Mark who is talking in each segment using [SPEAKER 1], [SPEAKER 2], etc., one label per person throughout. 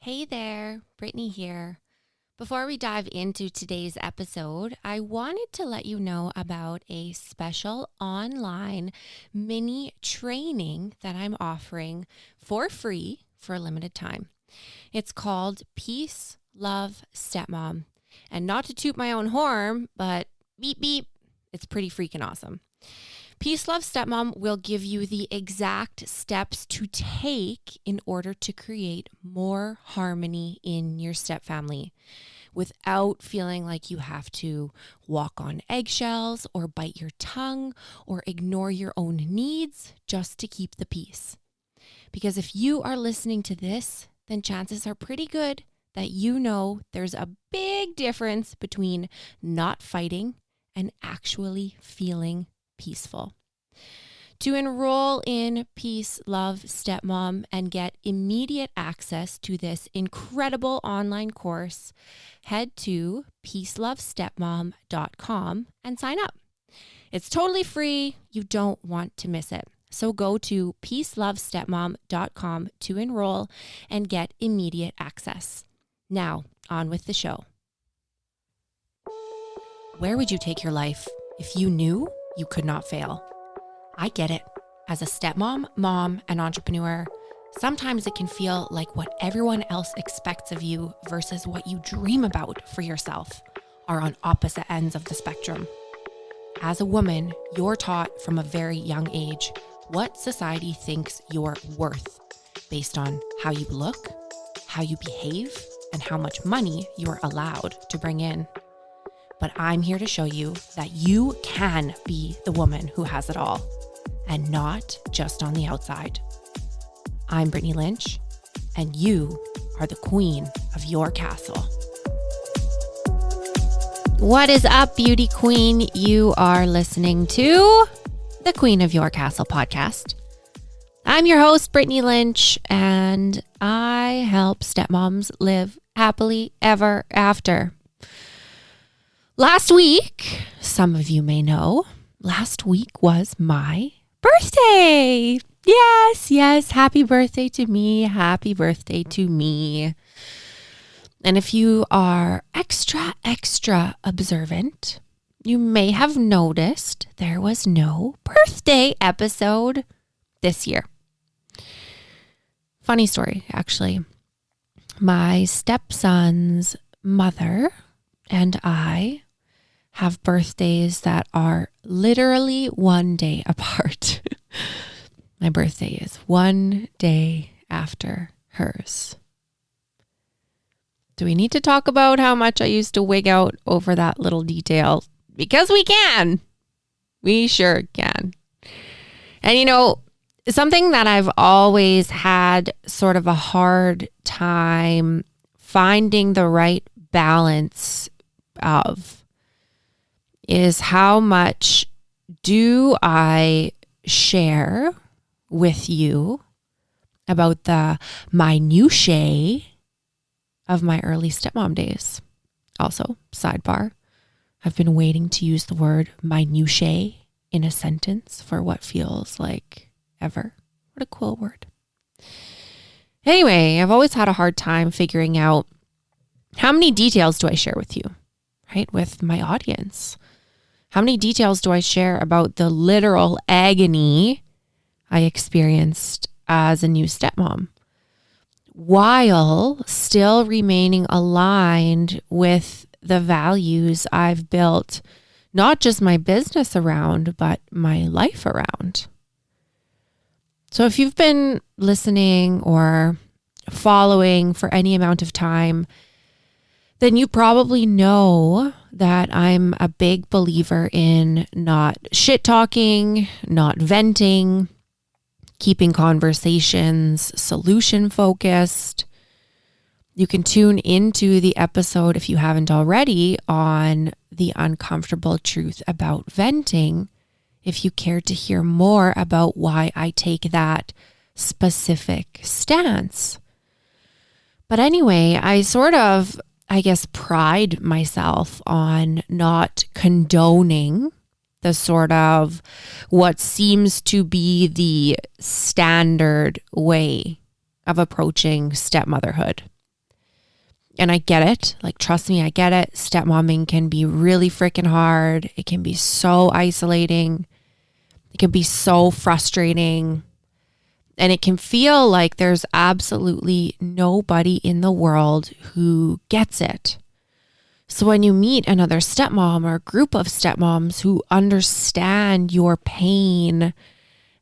[SPEAKER 1] Hey there, Brittany here. Before we dive into today's episode, I wanted to let you know about a special online mini training that I'm offering for free for a limited time. It's called Peace, Love, Stepmom. And not to toot my own horn, but beep beep, it's pretty freaking awesome. Peace, Love, Stepmom will give you the exact steps to take in order to create more harmony in your stepfamily without feeling like you have to walk on eggshells or bite your tongue or ignore your own needs just to keep the peace. Because if you are listening to this, then chances are pretty good that you know there's a big difference between not fighting and actually feeling peaceful. To enroll in Peace, Love, Stepmom and get immediate access to this incredible online course, head to peacelovestepmom.com and sign up. It's totally free. You don't want to miss it. So go to peacelovestepmom.com to enroll and get immediate access. Now, on with the show. Where would you take your life if you knew you could not fail? I get it. As a stepmom, mom, and entrepreneur, sometimes it can feel like what everyone else expects of you versus what you dream about for yourself are on opposite ends of the spectrum. As a woman, you're taught from a very young age what society thinks you're worth based on how you look, how you behave, and how much money you're allowed to bring in. But I'm here to show you that you can be the woman who has it all, and not just on the outside. I'm Brittany Lynch, and you are the queen of your castle. What is up, beauty queen? You are listening to the Queen of Your Castle podcast. I'm your host, Brittany Lynch, and I help stepmoms live happily ever after. Last week, some of you may know, last week was my birthday. Yes. Happy birthday to me. Happy birthday to me. And if you are extra observant, you may have noticed there was no birthday episode this year. Funny story, actually. My stepson's mother and I have birthdays that are literally one day apart. My birthday is one day after hers. Do we need to talk about how much I used to wig out over that little detail? Because we can. We sure can. And you know, something that I've always had sort of a hard time finding the right balance of is how much do I share with you about the minutiae of my early stepmom days. Also, sidebar, I've been waiting to use the word minutiae in a sentence for what feels like ever. What a cool word. Anyway, I've always had a hard time figuring out how many details do I share with you, right? With my audience. How many details do I share about the literal agony I experienced as a new stepmom, while still remaining aligned with the values I've built, not just my business around, but my life around? So if you've been listening or following for any amount of time, then you probably know that I'm a big believer in not shit talking, not venting, keeping conversations solution focused. You can tune into the episode, if you haven't already, on the uncomfortable truth about venting, if you care to hear more about why I take that specific stance. But anyway, I pride myself on not condoning the sort of what seems to be the standard way of approaching stepmotherhood, And I get it. Like, trust me, I get it. Stepmomming can be really freaking hard. It can be so isolating. It can be so frustrating. And it can feel like there's absolutely nobody in the world who gets it. So when you meet another stepmom or a group of stepmoms who understand your pain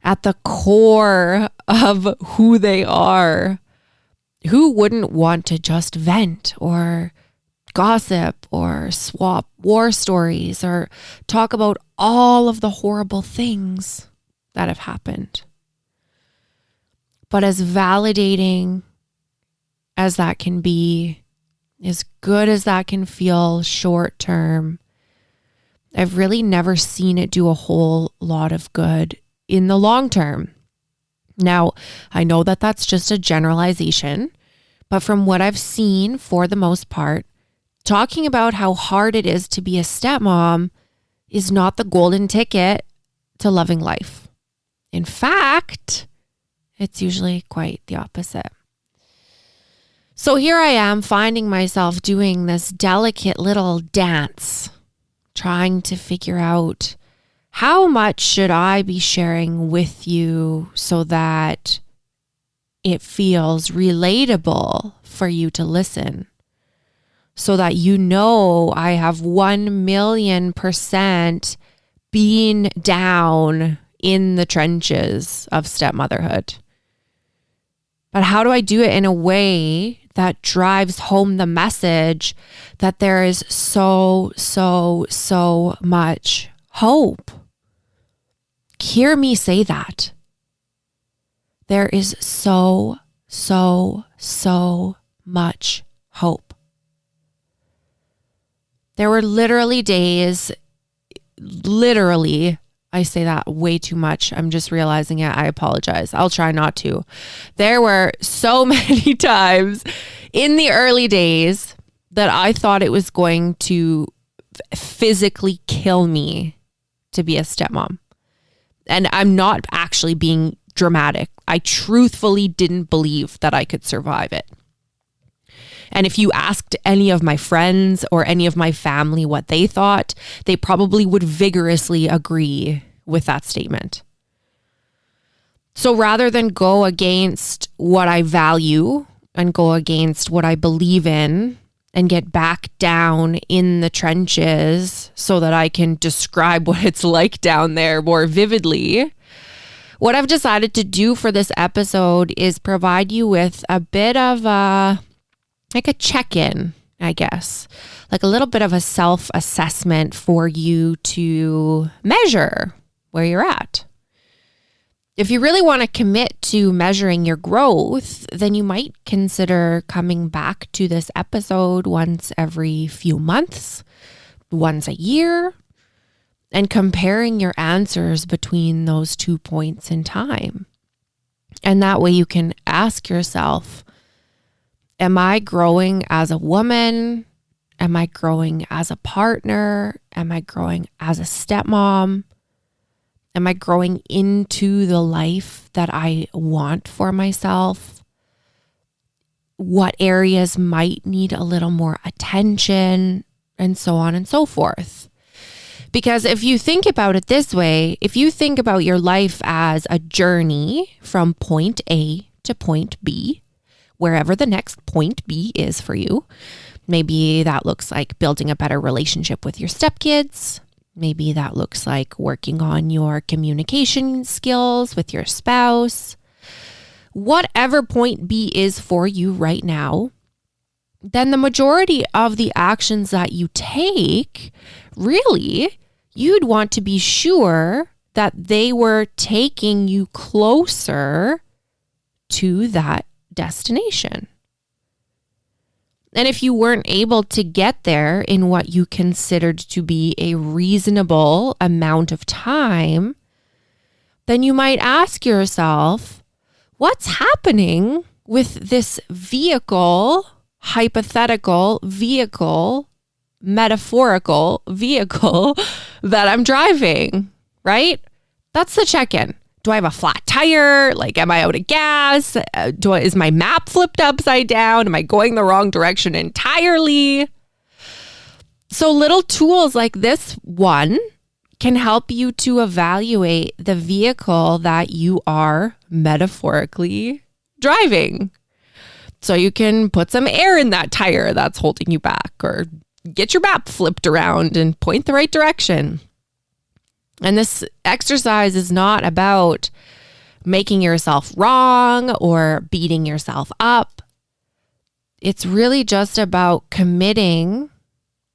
[SPEAKER 1] at the core of who they are, who wouldn't want to just vent or gossip or swap war stories or talk about all of the horrible things that have happened? But as validating as that can be, as good as that can feel short term, I've really never seen it do a whole lot of good in the long term. Now, I know that that's just a generalization, but from what I've seen, for the most part, talking about how hard it is to be a stepmom is not the golden ticket to loving life. In fact, it's usually quite the opposite. So here I am finding myself doing this delicate little dance, trying to figure out how much should I be sharing with you so that it feels relatable for you to listen, so that you know I have 1,000,000% been down in the trenches of stepmotherhood. But how do I do it in a way that drives home the message that there is so much hope? Hear me say that. There is so much hope. There were literally days, I say that way too much. I'm just realizing it. I apologize. I'll try not to. There were so many times in the early days that I thought it was going to physically kill me to be a stepmom. And I'm not actually being dramatic. I truthfully didn't believe that I could survive it. And if you asked any of my friends or any of my family what they thought, they probably would vigorously agree with that statement. So rather than go against what I value and go against what I believe in and get back down in the trenches so that I can describe what it's like down there more vividly, what I've decided to do for this episode is provide you with a bit of a check-in, I guess, like a little bit of a self-assessment for you to measure where you're at. If you really want to commit to measuring your growth, then you might consider coming back to this episode once every few months, once a year, and comparing your answers between those 2 points in time. And that way you can ask yourself, am I growing as a woman? Am I growing as a partner? Am I growing as a stepmom? Am I growing into the life that I want for myself? What areas might need a little more attention, and so on and so forth? Because if you think about it this way, if you think about your life as a journey from point A to point B, wherever the next point B is for you. Maybe that looks like building a better relationship with your stepkids. Maybe that looks like working on your communication skills with your spouse. Whatever point B is for you right now, then the majority of the actions that you take, really, you'd want to be sure that they were taking you closer to that destination. And if you weren't able to get there in what you considered to be a reasonable amount of time, then you might ask yourself, what's happening with this hypothetical vehicle, metaphorical vehicle that I'm driving, right? That's the check-in. Do I have a flat tire? Like, am I out of gas? Is my map flipped upside down? Am I going the wrong direction entirely? So little tools like this one can help you to evaluate the vehicle that you are metaphorically driving. So you can put some air in that tire that's holding you back, or get your map flipped around and point the right direction. And this exercise is not about making yourself wrong or beating yourself up. It's really just about committing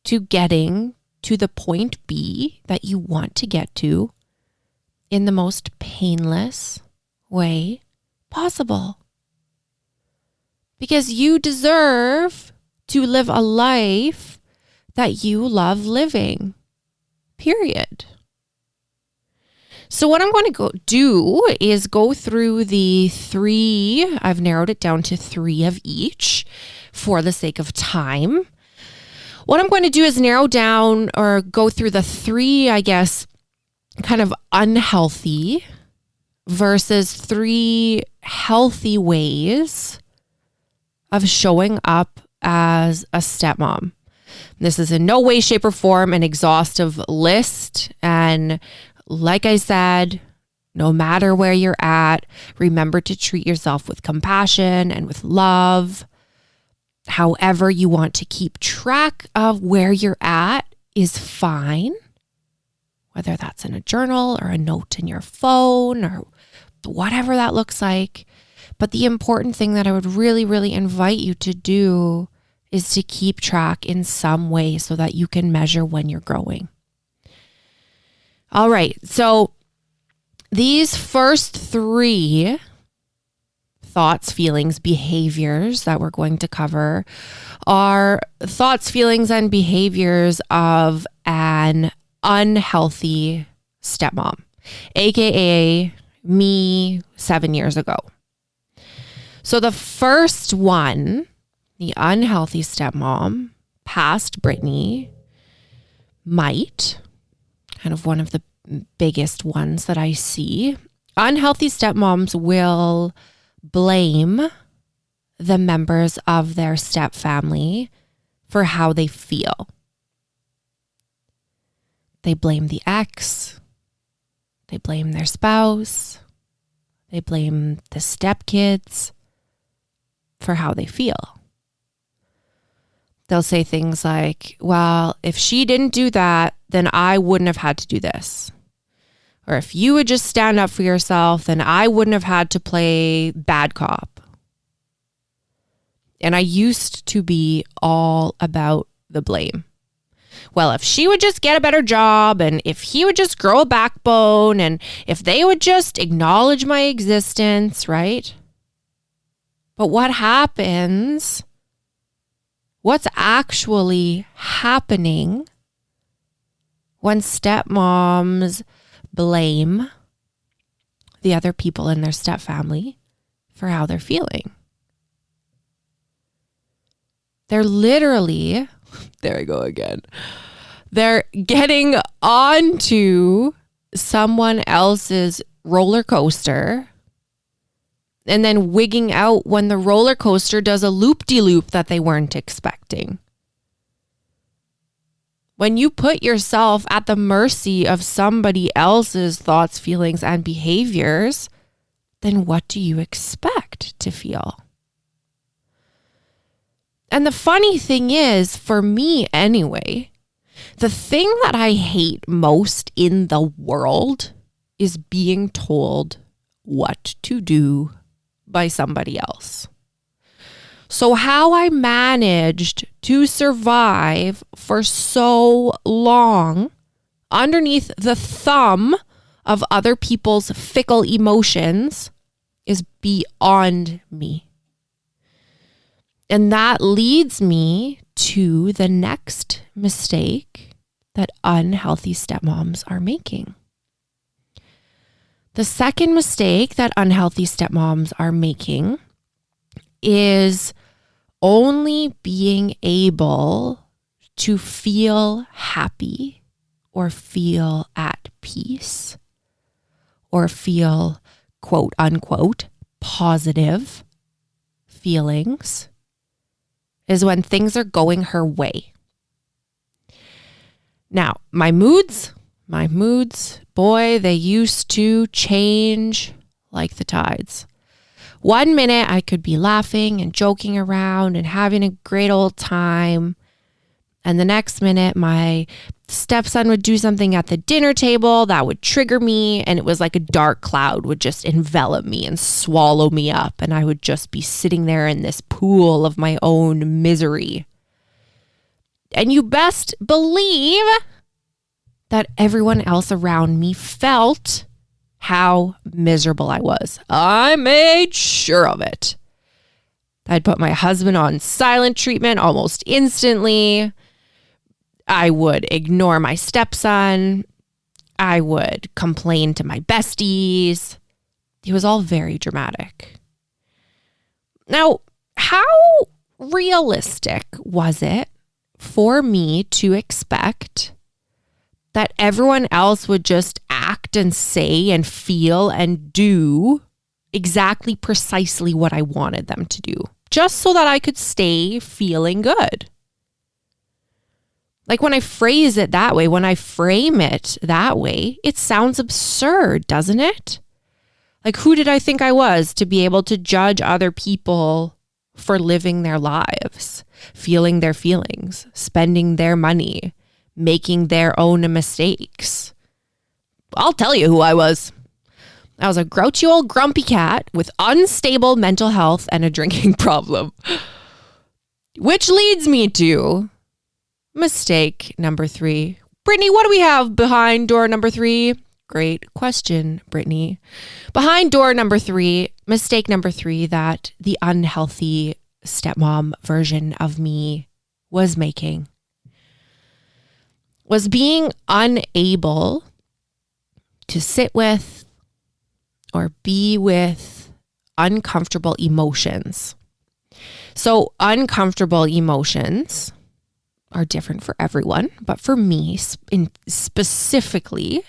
[SPEAKER 1] to getting to the point B that you want to get to in the most painless way possible. Because you deserve to live a life that you love living, period. So what I'm going to do is go through the 3, I've narrowed it down to 3 of each for the sake of time. What I'm going to do is narrow down or go through the 3, I guess, kind of unhealthy versus 3 healthy ways of showing up as a stepmom. This is in no way, shape, or form an exhaustive list. And like I said, no matter where you're at, remember to treat yourself with compassion and with love. However you want to keep track of where you're at is fine, whether that's in a journal or a note in your phone or whatever that looks like. But the important thing that I would really, really invite you to do is to keep track in some way so that you can measure when you're growing. All right, so these first 3 thoughts, feelings, behaviors that we're going to cover are thoughts, feelings, and behaviors of an unhealthy stepmom, aka me 7 years ago. So the first one, the unhealthy stepmom, past Brittany, might, kind of one of the biggest ones that I see. Unhealthy stepmoms will blame the members of their stepfamily for how they feel. They blame the ex. They blame their spouse. They blame the stepkids for how they feel. They'll say things like, well, if she didn't do that, then I wouldn't have had to do this. Or if you would just stand up for yourself, then I wouldn't have had to play bad cop. And I used to be all about the blame. Well, if she would just get a better job, and if he would just grow a backbone, and if they would just acknowledge my existence, right? But what happens? What's actually happening when stepmoms blame the other people in their stepfamily for how they're feeling? They're literally, there I go again. They're getting onto someone else's roller coaster and then wigging out when the roller coaster does a loop-de-loop that they weren't expecting. When you put yourself at the mercy of somebody else's thoughts, feelings, and behaviors, then what do you expect to feel? And the funny thing is, for me anyway, the thing that I hate most in the world is being told what to do by somebody else. So how I managed to survive for so long underneath the thumb of other people's fickle emotions is beyond me. And that leads me to the next mistake that unhealthy stepmoms are making. The second mistake that unhealthy stepmoms are making is only being able to feel happy or feel at peace or feel quote unquote positive feelings is when things are going her way. Now, my moods, boy, they used to change like the tides. One minute I could be laughing and joking around and having a great old time. And the next minute my stepson would do something at the dinner table that would trigger me. And it was like a dark cloud would just envelop me and swallow me up. And I would just be sitting there in this pool of my own misery. And you best believe that everyone else around me felt how miserable I was. I made sure of it. I'd put my husband on silent treatment almost instantly. I would ignore my stepson. I would complain to my besties. It was all very dramatic. Now, how realistic was it for me to expect that everyone else would just act and say and feel and do exactly precisely what I wanted them to do, just so that I could stay feeling good? Like when I phrase it that way, when I frame it that way, it sounds absurd, doesn't it? Like, who did I think I was to be able to judge other people for living their lives, feeling their feelings, spending their money, making their own mistakes? I'll tell you who I was. I was a grouchy old grumpy cat with unstable mental health and a drinking problem. Which leads me to mistake number 3. Brittany, what do we have behind door number 3? Great question, Brittany. Behind door number 3, mistake number 3 that the unhealthy stepmom version of me was making was being unable to sit with or be with uncomfortable emotions. So uncomfortable emotions are different for everyone, but for me specifically,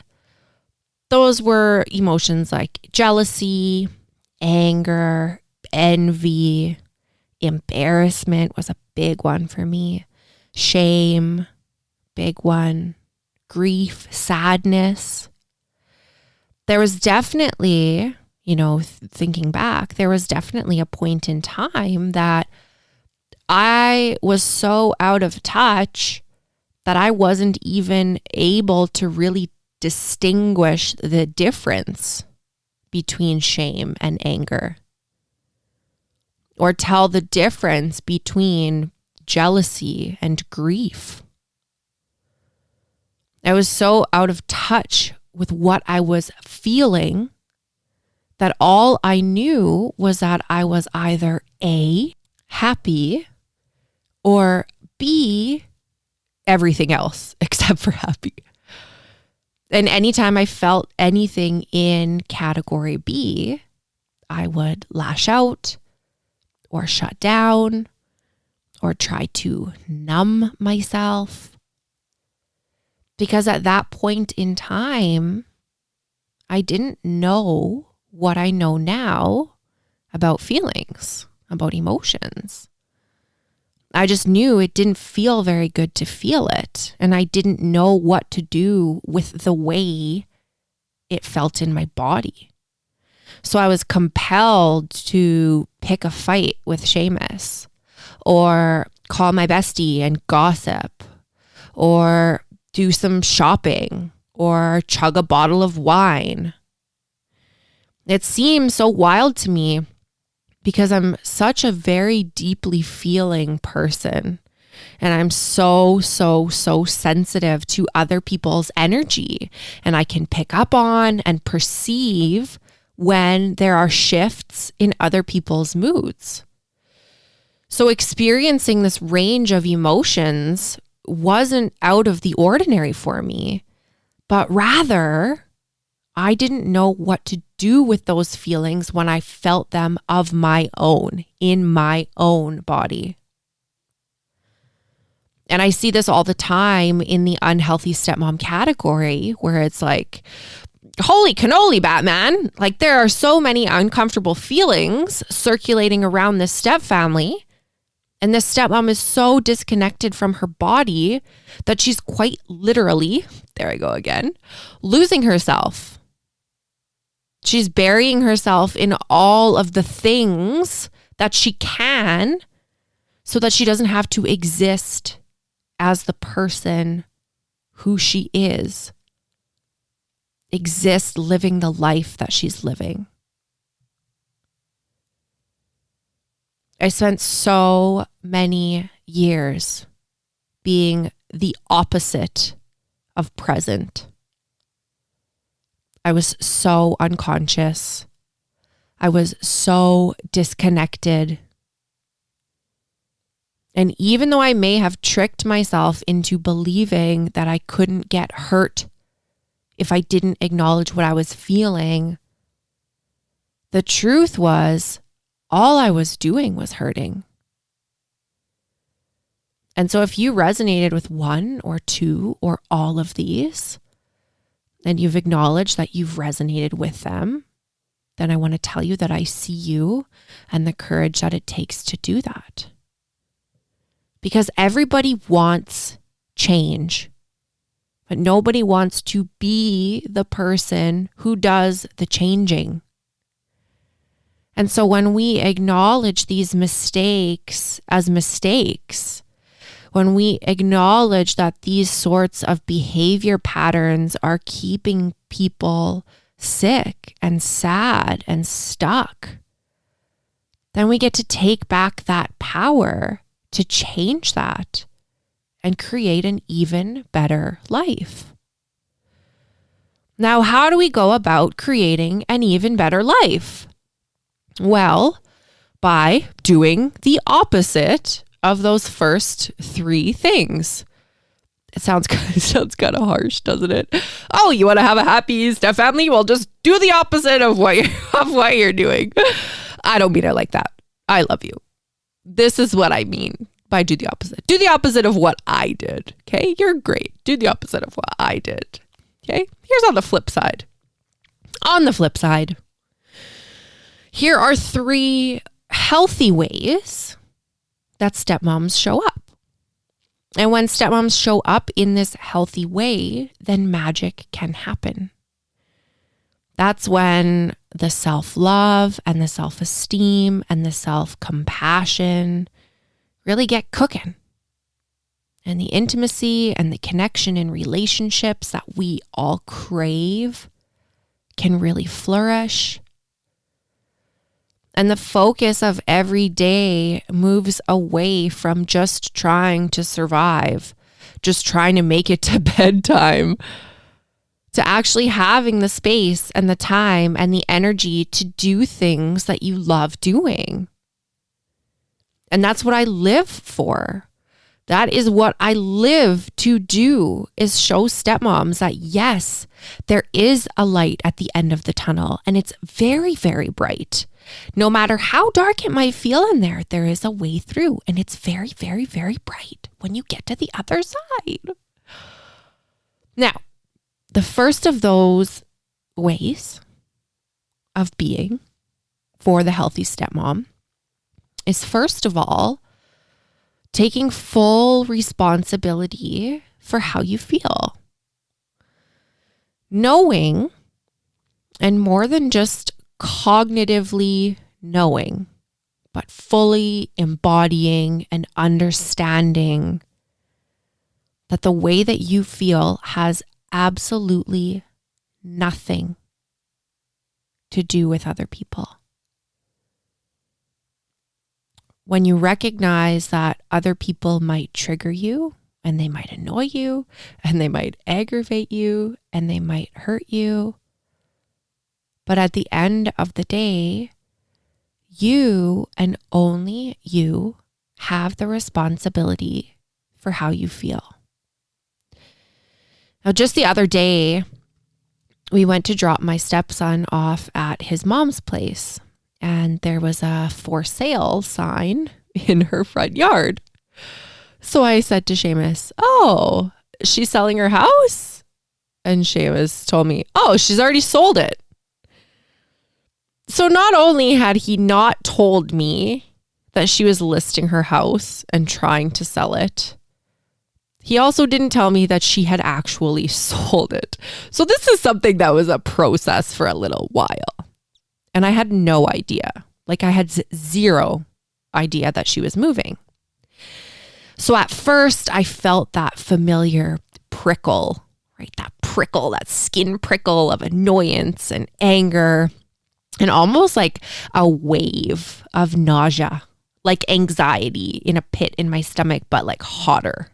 [SPEAKER 1] those were emotions like jealousy, anger, envy, embarrassment was a big one for me, shame, big one, grief, sadness. There was definitely, thinking back, there was definitely a point in time that I was so out of touch that I wasn't even able to really distinguish the difference between shame and anger, or tell the difference between jealousy and grief. I was so out of touch with what I was feeling that all I knew was that I was either A, happy, or B, everything else except for happy. And anytime I felt anything in category B, I would lash out or shut down or try to numb myself. Because at that point in time, I didn't know what I know now about feelings, about emotions. I just knew it didn't feel very good to feel it. And I didn't know what to do with the way it felt in my body. So I was compelled to pick a fight with Seamus, or call my bestie and gossip, or do some shopping, or chug a bottle of wine. It seems so wild to me because I'm such a very deeply feeling person. And I'm so sensitive to other people's energy. And I can pick up on and perceive when there are shifts in other people's moods. So experiencing this range of emotions wasn't out of the ordinary for me, but rather I didn't know what to do with those feelings when I felt them of my own, in my own body. And I see this all the time in the unhealthy stepmom category, where it's like holy cannoli, Batman. Like, there are so many uncomfortable feelings circulating around this step family. And this stepmom is so disconnected from her body that she's quite literally, there I go again, losing herself. She's burying herself in all of the things that she can so that she doesn't have to exist as the person who she is. Exist living the life that she's living. I spent so many years being the opposite of present. I was so unconscious. I was so disconnected. And even though I may have tricked myself into believing that I couldn't get hurt if I didn't acknowledge what I was feeling, the truth was all I was doing was hurting. And so if you resonated with one or two or all of these, and you've acknowledged that you've resonated with them, then I want to tell you that I see you and the courage that it takes to do that. Because everybody wants change, but nobody wants to be the person who does the changing. And so when we acknowledge these mistakes as mistakes, when we acknowledge that these sorts of behavior patterns are keeping people sick and sad and stuck, then we get to take back that power to change that and create an even better life. Now, how do we go about creating an even better life? Well, by doing the opposite of those first three things. It sounds kind of harsh, doesn't it? Oh, you want to have a happy step family? Well, just do the opposite of what you're doing. I don't mean it like that. I love you. This is what I mean by do the opposite. Do the opposite of what I did. Okay, you're great. Do the opposite of what I did. Okay, here's on the flip side. On the flip side, here are 3 healthy ways that stepmoms show up. And when stepmoms show up in this healthy way, then magic can happen. That's when the self-love and the self-esteem and the self-compassion really get cooking. And the intimacy and the connection in relationships that we all crave can really flourish. And the focus of every day moves away from just trying to survive, just trying to make it to bedtime, to actually having the space and the time and the energy to do things that you love doing. And that's what I live for. That is what I live to do, is show stepmoms that yes, there is a light at the end of the tunnel, and it's very, very bright. No matter how dark it might feel in there, there is a way through, and it's very, very, very bright when you get to the other side. Now, the first of those ways of being for the healthy stepmom is, first of all, taking full responsibility for how you feel. Knowing, and more than just cognitively knowing, but fully embodying and understanding that the way that you feel has absolutely nothing to do with other people. When you recognize that other people might trigger you, and they might annoy you, and they might aggravate you, and they might hurt you, but at the end of the day, you and only you have the responsibility for how you feel. Now, just the other day, we went to drop my stepson off at his mom's place, and there was a for sale sign in her front yard. So I said to Seamus, "Oh, she's selling her house?" And Seamus told me, oh, she's already sold it. So not only had he not told me that she was listing her house and trying to sell it, he also didn't tell me that she had actually sold it. So this is something that was a process for a little while. And I had no idea. Like I had zero idea that she was moving. So at first I felt that familiar prickle, right? That prickle, that skin prickle of annoyance and anger and almost like a wave of nausea, like anxiety in a pit in my stomach, but like hotter.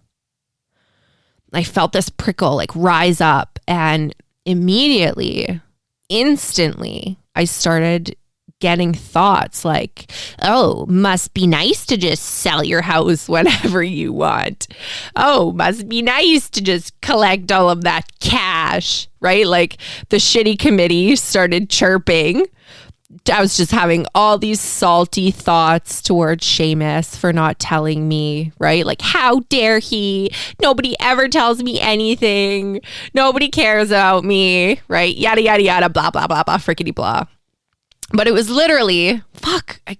[SPEAKER 1] I felt this prickle like rise up and immediately, instantly, I started getting thoughts like, oh, must be nice to just sell your house whenever you want. Oh, must be nice to just collect all of that cash, right? Like the shitty committee started chirping. I was just having all these salty thoughts towards Seamus for not telling me, right? Like, how dare he? Nobody ever tells me anything. Nobody cares about me, right? Yada, yada, yada, blah, blah, blah, blah, frickety blah. But it was literally, fuck, I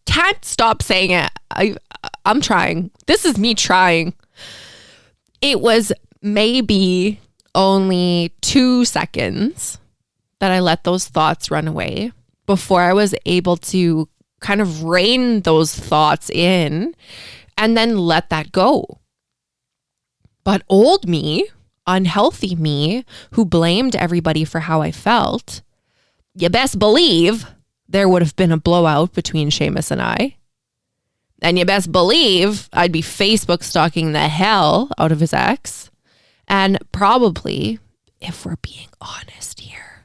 [SPEAKER 1] can't stop saying it. I'm trying. This is me trying. It was maybe only 2 seconds that I let those thoughts run away before I was able to kind of rein those thoughts in and then let that go. But old me, unhealthy me, who blamed everybody for how I felt, you best believe there would have been a blowout between Seamus and I. And you best believe I'd be Facebook stalking the hell out of his ex. And probably, if we're being honest here,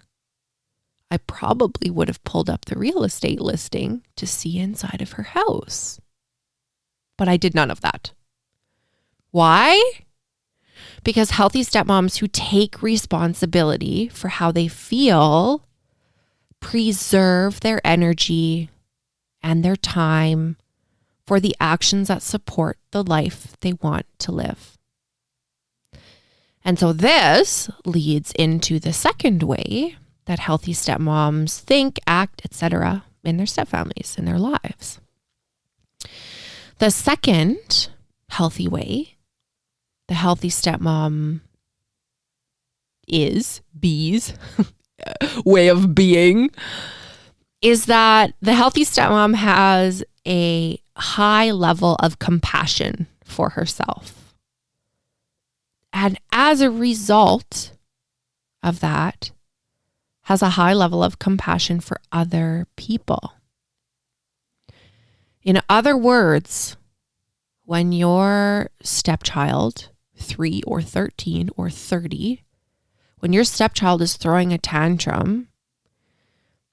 [SPEAKER 1] I probably would have pulled up the real estate listing to see inside of her house. But I did none of that. Why? Because healthy stepmoms who take responsibility for how they feel preserve their energy and their time for the actions that support the life they want to live. And so this leads into the second way that healthy stepmoms think, act, etc. in their stepfamilies, in their lives. The second healthy way the healthy stepmom be's way of being is that the healthy stepmom has a high level of compassion for herself. And as a result of that, has a high level of compassion for other people. In other words, when your stepchild, 3 or 13 or 30, when your stepchild is throwing a tantrum,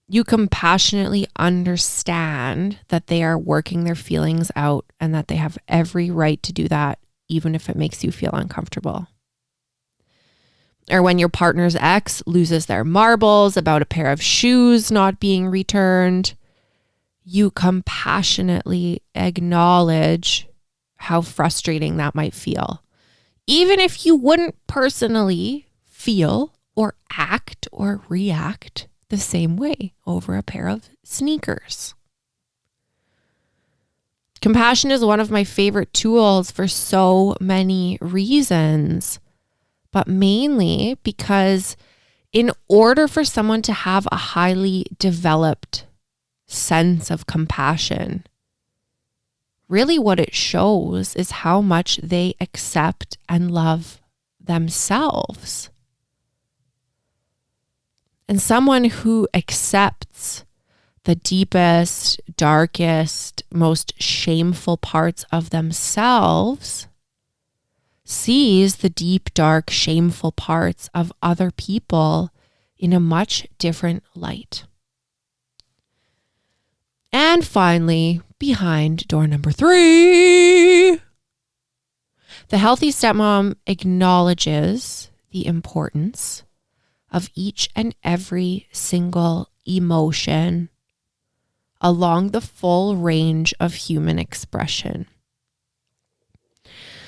[SPEAKER 1] you compassionately understand that they are working their feelings out and that they have every right to do that, even if it makes you feel uncomfortable. Or when your partner's ex loses their marbles about a pair of shoes not being returned, you compassionately acknowledge how frustrating that might feel. Even if you wouldn't personally feel or act or react the same way over a pair of sneakers. Compassion is one of my favorite tools for so many reasons. But mainly because in order for someone to have a highly developed sense of compassion, really what it shows is how much they accept and love themselves. And someone who accepts the deepest, darkest, most shameful parts of themselves sees the deep, dark, shameful parts of other people in a much different light. And finally, behind door number 3, the healthy stepmom acknowledges the importance of each and every single emotion along the full range of human expression.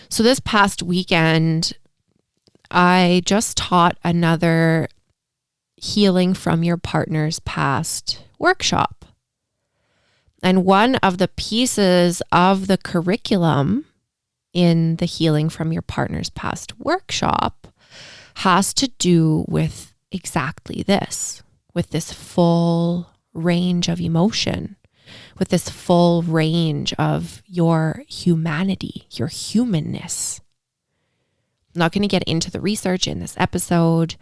[SPEAKER 1] So this past weekend, I just taught another healing from your partner's past workshop. And one of the pieces of the curriculum in the healing from your partner's past workshop has to do with exactly this, with this full range of emotion, with this full range of your humanity, your humanness. I'm not going to get into the research in this episode,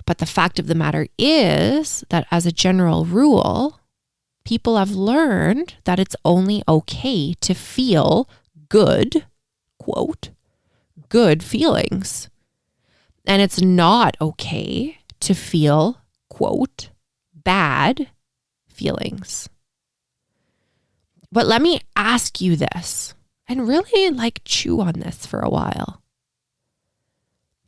[SPEAKER 1] but the fact of the matter is that as a general rule, people have learned that it's only okay to feel good, quote, good feelings. And it's not okay to feel, quote, bad feelings. But let me ask you this and really chew on this for a while.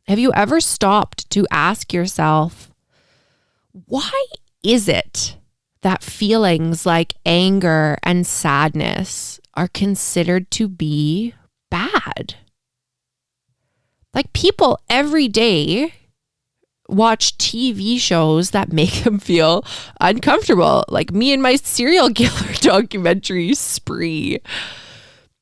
[SPEAKER 1] Have you ever stopped to ask yourself, why is it that feelings like anger and sadness are considered to be bad? People every day watch TV shows that make them feel uncomfortable, like me and my serial killer documentary spree.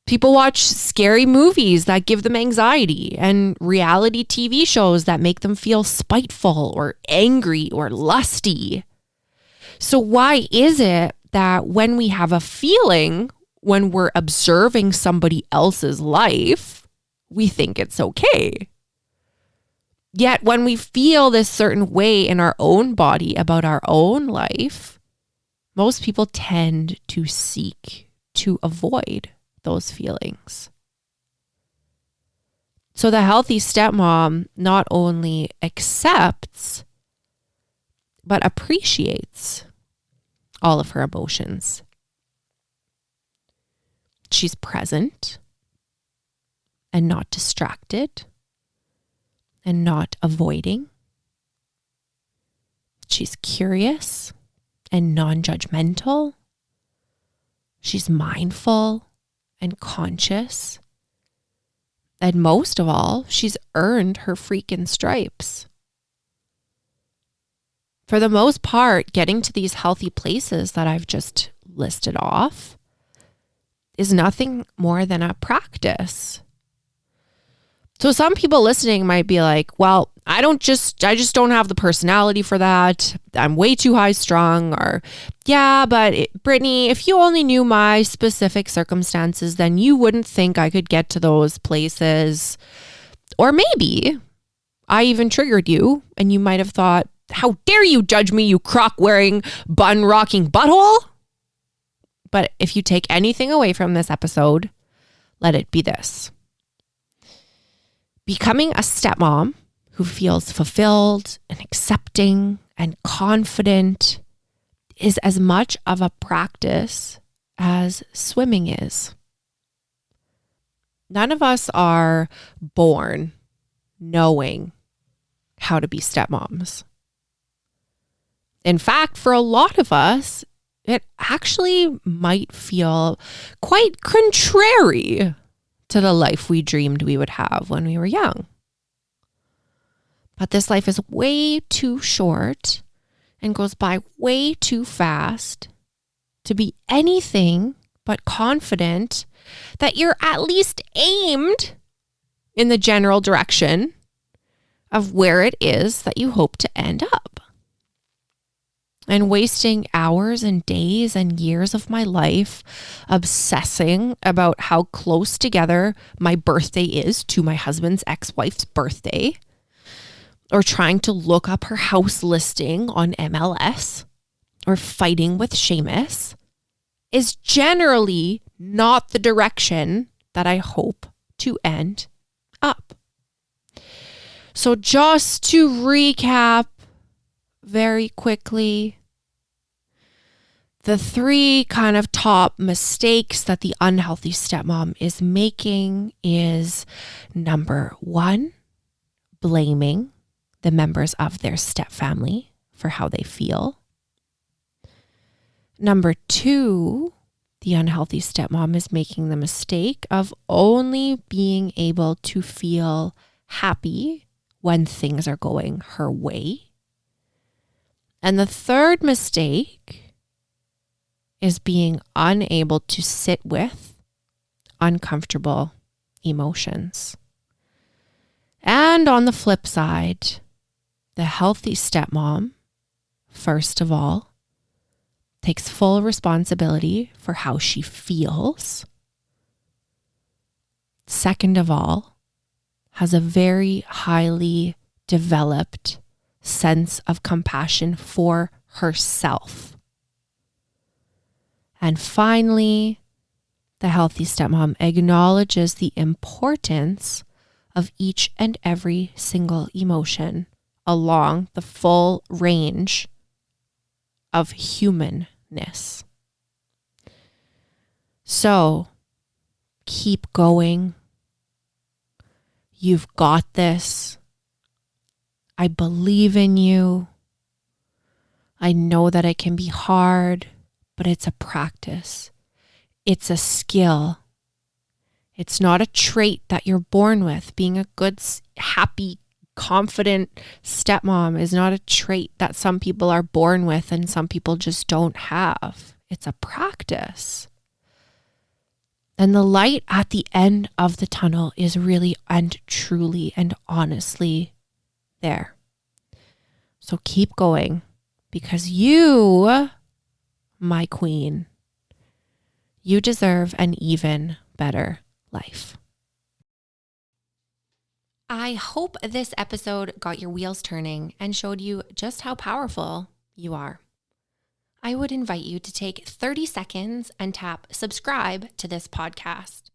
[SPEAKER 1] People watch scary movies that give them anxiety and reality TV shows that make them feel spiteful or angry or lusty. So why is it that when we have a feeling, when we're observing somebody else's life, we think it's okay? Yet when we feel this certain way in our own body about our own life, most people tend to seek to avoid those feelings. So the healthy stepmom not only accepts, but appreciates all of her emotions. She's present and not distracted and not avoiding. She's curious and non-judgmental. She's mindful and conscious. And most of all, she's earned her freaking stripes. For the most part, getting to these healthy places that I've just listed off is nothing more than a practice. So some people listening might be like, well, I just don't have the personality for that. I'm way too high strung. Or, yeah, but Brittany, if you only knew my specific circumstances, then you wouldn't think I could get to those places. Or maybe I even triggered you and you might have thought, how dare you judge me, you crock wearing, bun rocking butthole? But if you take anything away from this episode, let it be this. Becoming a stepmom who feels fulfilled and accepting and confident is as much of a practice as swimming is. None of us are born knowing how to be stepmoms. In fact, for a lot of us, it actually might feel quite contrary to the life we dreamed we would have when we were young. But this life is way too short and goes by way too fast to be anything but confident that you're at least aimed in the general direction of where it is that you hope to end up. And wasting hours and days and years of my life obsessing about how close together my birthday is to my husband's ex-wife's birthday, or trying to look up her house listing on MLS, or fighting with Seamus, is generally not the direction that I hope to end up. So just to recap very quickly, the three kind of top mistakes that the unhealthy stepmom is making is, number one, blaming the members of their stepfamily for how they feel. Number two, the unhealthy stepmom is making the mistake of only being able to feel happy when things are going her way. And the third mistake is being unable to sit with uncomfortable emotions. And on the flip side, the healthy stepmom, first of all, takes full responsibility for how she feels. Second of all, has a very highly developed sense of compassion for herself. And finally, the healthy stepmom acknowledges the importance of each and every single emotion along the full range of humanness. So, keep going. You've got this. I believe in you. I know that it can be hard, but it's a practice. It's a skill. It's not a trait that you're born with. Being a good, happy, confident stepmom is not a trait that some people are born with and some people just don't have. It's a practice. And the light at the end of the tunnel is really and truly and honestly there. So keep going, because you, my queen, you deserve an even better life. I hope this episode got your wheels turning and showed you just how powerful you are. I would invite you to take 30 seconds and tap subscribe to this podcast.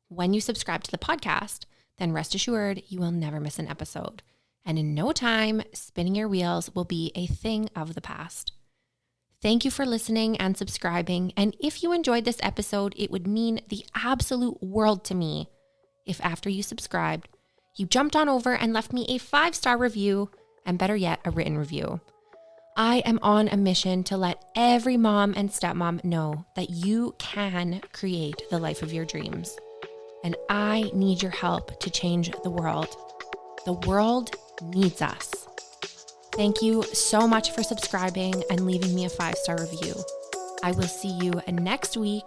[SPEAKER 1] When you subscribe to the podcast, then rest assured you will never miss an episode. And in no time, spinning your wheels will be a thing of the past. Thank you for listening and subscribing. And if you enjoyed this episode, it would mean the absolute world to me if after you subscribed, you jumped on over and left me a 5-star review, and better yet, a written review. I am on a mission to let every mom and stepmom know that you can create the life of your dreams. And I need your help to change the world. The world needs us. Thank you so much for subscribing and leaving me a 5-star review. I will see you next week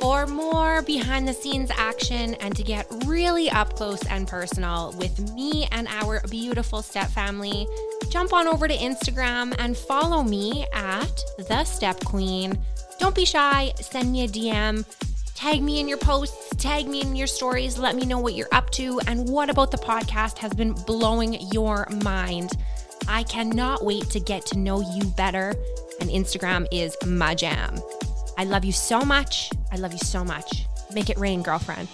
[SPEAKER 1] for more behind the scenes action and to get really up close and personal with me and our beautiful step family. Jump on over to Instagram and follow me at The Step Queen. Don't be shy. Send me a DM. Tag me in your posts. Tag me in your stories. Let me know what you're up to and what about the podcast has been blowing your mind. I cannot wait to get to know you better, and Instagram is my jam. I love you so much. I love you so much. Make it rain, girlfriend.